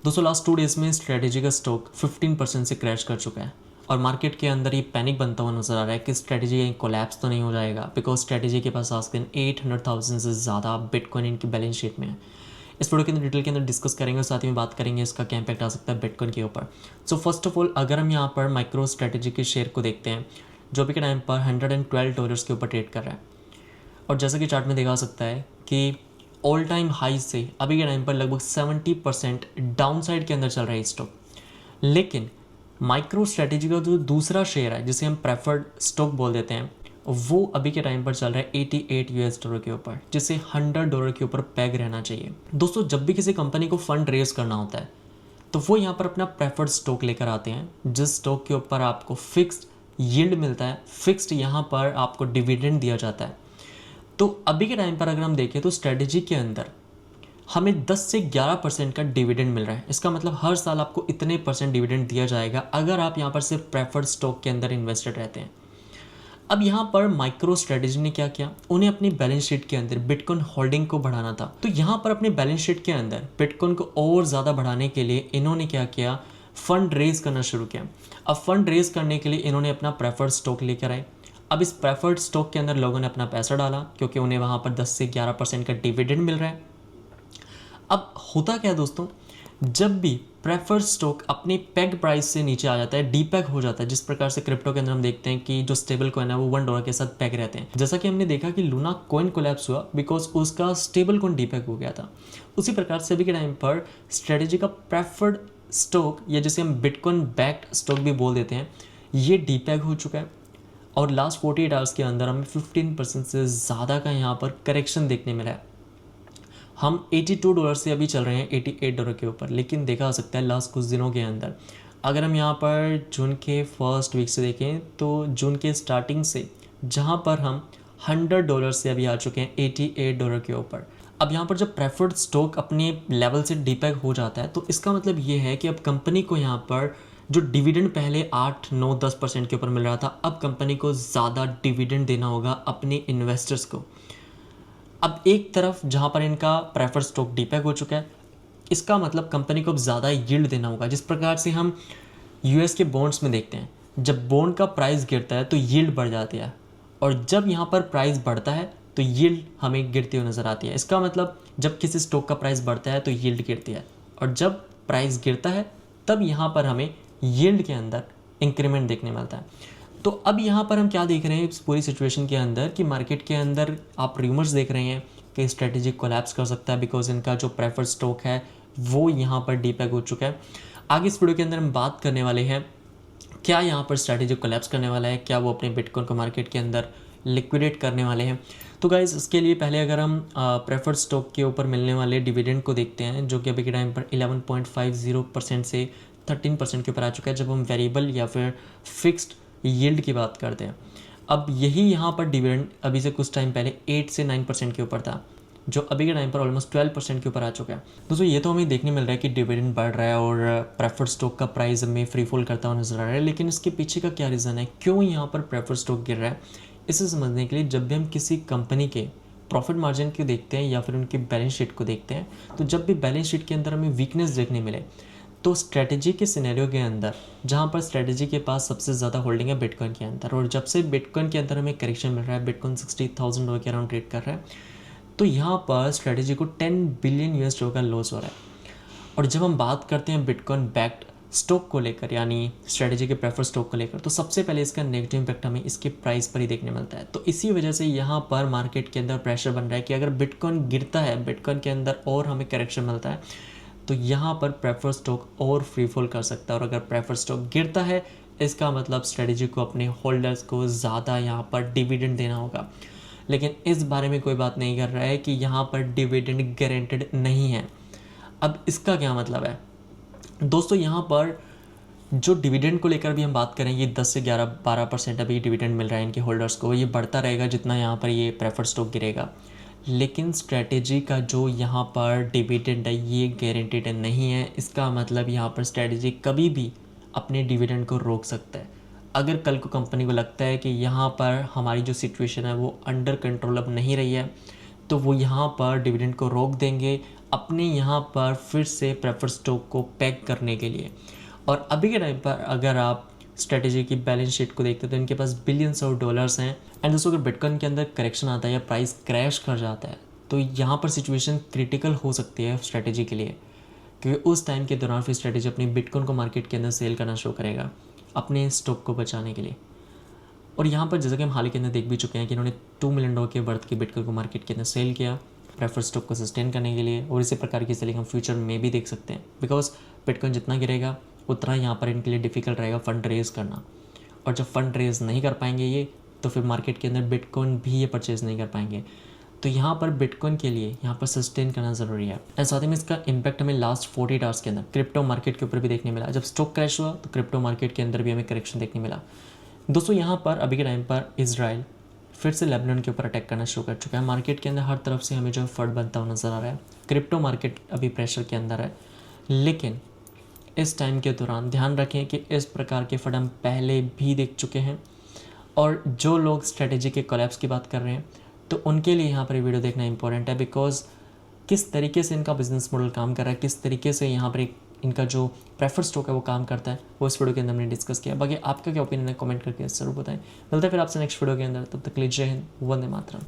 दोस्तों last 2 days में strategy का स्टॉक 15% से क्रैश कर चुका है और मार्केट के अंदर ये पैनिक बनता हुआ नजर आ रहा है कि स्ट्रेटेजी कहीं कोलैप्स तो नहीं हो जाएगा, बिकॉज स्ट्रेटेजी के पास आज के दिन 800,000 से ज़्यादा बिटकॉइन इनकी बैलेंस शीट में है। इस वीडियो के अंदर डिटेल के अंदर डिस्कस करेंगे और साथ ही में बात करेंगे इसका क्या इंपैक्ट आ सकता है बिटकॉइन के ऊपर। सो फर्स्ट ऑफ ऑल अगर हम यहाँ पर माइक्रो स्ट्रेटेजी के शेयर को देखते हैं जो अभी के टाइम पर $112 के ऊपर ट्रेड कर रहा है और जैसा कि चार्ट में देखा सकता है कि ऑल टाइम हाई से अभी के टाइम पर लगभग 70% डाउन साइड के अंदर चल रहा है स्टॉक। लेकिन माइक्रो स्ट्रेटेजी का जो दूसरा शेयर है जिसे हम प्रेफर्ड स्टॉक बोल देते हैं वो अभी के टाइम पर चल रहा है $88 के ऊपर, जिसे $100 के ऊपर पैग रहना चाहिए। दोस्तों जब भी किसी कंपनी को फंड रेज करना होता है तो वो यहाँ पर अपना प्रेफर्ड स्टॉक लेकर आते हैं जिस स्टॉक के ऊपर आपको फिक्स्ड यील्ड मिलता है, फिक्स्ड यहाँ पर आपको डिविडेंड दिया जाता है। तो अभी के टाइम पर अगर हम देखें तो स्ट्रेटेजी के अंदर हमें 10 से 11% का डिविडेंड मिल रहा है। इसका मतलब हर साल आपको इतने परसेंट डिविडेंड दिया जाएगा अगर आप यहाँ पर सिर्फ प्रेफर्ड स्टॉक के अंदर इन्वेस्टेड रहते हैं। अब यहाँ पर माइक्रो स्ट्रेटेजी ने क्या किया, उन्हें अपनी बैलेंस शीट के अंदर बिटकॉइन होल्डिंग को बढ़ाना था। तो यहाँ पर अपने बैलेंस शीट के अंदर बिटकॉइन को और ज़्यादा बढ़ाने के लिए इन्होंने क्या किया, फंड रेज करना शुरू किया। अब फंड रेज करने के लिए इन्होंने अपना प्रेफर्ड स्टॉक लेकर आए। अब इस प्रेफर्ड स्टॉक के अंदर लोगों ने अपना पैसा डाला क्योंकि उन्हें वहाँ पर 10 से 11% का डिविडेंड मिल रहा है। अब होता क्या है दोस्तों, जब भी प्रेफर्ड स्टॉक अपनी पेग प्राइस से नीचे आ जाता है, डीपेग हो जाता है, जिस प्रकार से क्रिप्टो के अंदर हम देखते हैं कि जो स्टेबल कॉइन है वो $1 के साथ पेग रहते हैं। जैसा कि हमने देखा कि लूना कॉइन कोलैप्स हुआ बिकॉज उसका स्टेबल कॉइन डीपेग हो गया था। उसी प्रकार से अभी के टाइम पर स्ट्रेटेजी का प्रेफर्ड स्टॉक या जिसे हम बिटकॉइन बैक्ड स्टॉक भी बोल देते हैं, ये डीपेग हो चुका है और लास्ट 48 आवर्स के अंदर हमें 15% से ज़्यादा का यहाँ पर करेक्शन देखने मिला है। हम $82 से अभी चल रहे हैं $88 के ऊपर, लेकिन देखा जा सकता है लास्ट कुछ दिनों के अंदर अगर हम यहाँ पर जून के फर्स्ट वीक से देखें तो जून के स्टार्टिंग से जहाँ पर हम $100 से अभी आ चुके हैं $88 के ऊपर। अब यहाँ पर जब प्रेफर्ड स्टॉक अपने लेवल से डीपेग हो जाता है तो इसका मतलब ये है कि अब कंपनी को यहाँ पर जो डिविडेंड पहले 8, 9, 10% के ऊपर मिल रहा था, अब कंपनी को ज़्यादा डिविडेंड देना होगा अपने इन्वेस्टर्स को। अब एक तरफ जहाँ पर इनका प्रेफर्ड स्टॉक डीपेग हो चुका है, इसका मतलब कंपनी को अब ज़्यादा यील्ड देना होगा। जिस प्रकार से हम यूएस के बॉन्ड्स में देखते हैं, जब बॉन्ड का प्राइस गिरता है तो यील्ड बढ़ जाती है और जब यहाँ पर प्राइस बढ़ता है तो यील्ड हमें गिरती हुई नज़र आती है। इसका मतलब जब किसी स्टॉक का प्राइस बढ़ता है तो यील्ड गिरती है और जब प्राइस गिरता है तब यहाँ पर हमें यील्ड के अंदर इंक्रीमेंट देखने मिलता है। तो अब यहाँ पर हम क्या देख रहे हैं इस पूरी सिचुएशन के अंदर कि मार्केट के अंदर आप रूमर्स देख रहे हैं कि स्ट्रेटेजी कोलैप्स कर सकता है बिकॉज इनका जो प्रेफर्ड स्टॉक है वो यहाँ पर डीपेग हो चुका है। आगे इस वीडियो के अंदर हम बात करने वाले हैं क्या यहाँ पर स्ट्रेटेजी कोलैप्स करने वाला है, क्या वो अपने बिटकॉइन को मार्केट के अंदर लिक्विडेट करने वाले हैं। तो गाइज इसके लिए पहले अगर हम प्रेफर्ड स्टॉक के ऊपर मिलने वाले डिविडेंड को देखते हैं जो कि अभी के टाइम पर 11.50% से 13% के ऊपर आ चुका है जब हम वेरिएबल या फिर फिक्स्ड यील्ड की बात करते हैं। अब यही यहाँ पर डिविडेंड अभी से कुछ टाइम पहले 8 से 9% के ऊपर था जो अभी के टाइम पर ऑलमोस्ट 12% के ऊपर आ चुका है। दोस्तों ये तो हमें देखने मिल रहा है कि डिविडेंड बढ़ रहा है और प्रेफर्ड स्टॉक का प्राइस हमें फ्री फॉल करता हुआ नजर आ रहा है, लेकिन इसके पीछे का क्या रीज़न है, क्यों यहाँ पर प्रेफर्ड स्टॉक गिर रहा है, इसे समझने के लिए जब भी हम किसी कंपनी के प्रॉफिट मार्जिन को देखते हैं या फिर उनकी बैलेंस शीट को देखते हैं तो जब भी बैलेंस शीट के अंदर हमें वीकनेस देखने मिले तो स्ट्रेटेजी के सिनेरियो के अंदर जहाँ पर स्ट्रेटेजी के पास सबसे ज़्यादा होल्डिंग है बिटकॉइन के अंदर और जब से बिटकॉइन के अंदर हमें करेक्शन मिल रहा है, बिटकॉइन $60,000 के अराउंड ट्रेड कर रहा है, तो यहाँ पर स्ट्रेटेजी को $10 बिलियन का लॉस हो रहा है। और जब हम बात करते हैं बिटकॉइन बैक्ड स्टॉक को लेकर यानी स्ट्रेटेजी के प्रेफर स्टॉक को लेकर तो सबसे पहले इसका नेगेटिव इंपैक्ट हमें इसके प्राइस पर ही देखने मिलता है। तो इसी वजह से यहाँ पर मार्केट के अंदर प्रेशर बन रहा है कि अगर बिटकॉइन गिरता है, बिटकॉइन के अंदर और हमें करेक्शन मिलता है तो यहाँ पर प्रेफर स्टॉक और फ्री फॉल कर सकता है और अगर प्रेफर स्टॉक गिरता है इसका मतलब स्ट्रेटेजी को अपने होल्डर्स को ज़्यादा यहाँ पर डिविडेंड देना होगा। लेकिन इस बारे में कोई बात नहीं कर रहा है कि यहाँ पर डिविडेंड गारंटेड नहीं है। अब इसका क्या मतलब है दोस्तों, यहाँ पर जो डिविडेंड को लेकर भी हम बात करें ये 10 से 11-12% अभी डिविडेंड मिल रहा है इनके होल्डर्स को, ये बढ़ता रहेगा जितना यहाँ पर ये प्रेफर्ड स्टॉक गिरेगा। लेकिन स्ट्रेटेजी का जो यहाँ पर डिविडेंड है ये गारंटेड नहीं है। इसका मतलब यहाँ पर स्ट्रेटेजी कभी भी अपने डिविडेंड को रोक सकता है। अगर कल को कंपनी को लगता है कि यहाँ पर हमारी जो सिचुएशन है वो अंडर कंट्रोल अब नहीं रही है तो वो यहाँ पर डिविडेंड को रोक देंगे। अपने यहाँ पर फिर से प्रेफर स्टॉक को पैक करने के लिए। और अभी के टाइम पर अगर आप स्ट्रेटेजी की बैलेंस शीट को देखते हैं तो इनके पास बिलियंस ऑफ डॉलर्स हैं। एंड दोस्तों अगर बिटकॉइन के अंदर करेक्शन आता है या प्राइस क्रैश कर जाता है तो यहाँ पर सिचुएशन क्रिटिकल हो सकती है स्ट्रेटेजी के लिए, क्योंकि उस टाइम के दौरान फिर स्ट्रेटेजी अपनी बिटकॉइन को मार्केट के अंदर सेल करना शुरू करेगा अपने स्टॉक को बचाने के लिए। और यहाँ पर जैसा कि हम हाल ही के अंदर देख भी चुके हैं कि इन्होंने $2 मिलियन के वर्थ की बिटकॉइन को मार्केट के अंदर सेल किया प्रेफर स्टॉक को सस्टेन करने के लिए। और इसी प्रकार की सेलिंग हम फ्यूचर में भी देख सकते हैं, बिकॉज बिटकॉइन जितना गिरेगा उतना यहाँ पर इनके लिए डिफिकल्ट रहेगा फंड रेज करना। और जब फंड रेज नहीं कर पाएंगे ये, तो फिर मार्केट के अंदर बिटकॉइन भी ये परचेज नहीं कर पाएंगे। तो यहाँ पर बिटकॉइन के लिए यहाँ पर सस्टेन करना ज़रूरी है। एंड साथ ही में इसका इम्पैक्ट हमें लास्ट 48 आवर्स के अंदर क्रिप्टो मार्केट के ऊपर भी देखने मिला। जब स्टॉक क्रैश हुआ तो क्रिप्टो मार्केट के अंदर भी हमें करेक्शन देखने मिला। दोस्तों यहाँ पर अभी के टाइम पर इजराइल फिर से लेबनान के ऊपर अटैक करना शुरू कर चुका है। मार्केट के अंदर हर तरफ से हमें जो फंड बनता हुआ नज़र आ रहा है। क्रिप्टो मार्केट अभी प्रेशर के अंदर है, लेकिन इस टाइम के दौरान ध्यान रखें कि इस प्रकार के फंड हम पहले भी देख चुके हैं। और जो लोग स्ट्रेटेजी के कोलैप्स की बात कर रहे हैं तो उनके लिए यहाँ पर ये वीडियो देखना इंपॉर्टेंट है, बिकॉज किस तरीके से इनका बिजनेस मॉडल काम कर रहा है, किस तरीके से यहाँ पर एक इनका जो प्रेफर स्टॉक है वो काम करता है, वो इस वीडियो के अंदर हमने डिस्कस किया। बाकी आपका क्या ओपिनियन है कमेंट करके ज़रूर बताएं। मिलता है फिर आपसे नेक्स्ट वीडियो के अंदर, तब तक के लिए जय हिंद, वंदे मातरम।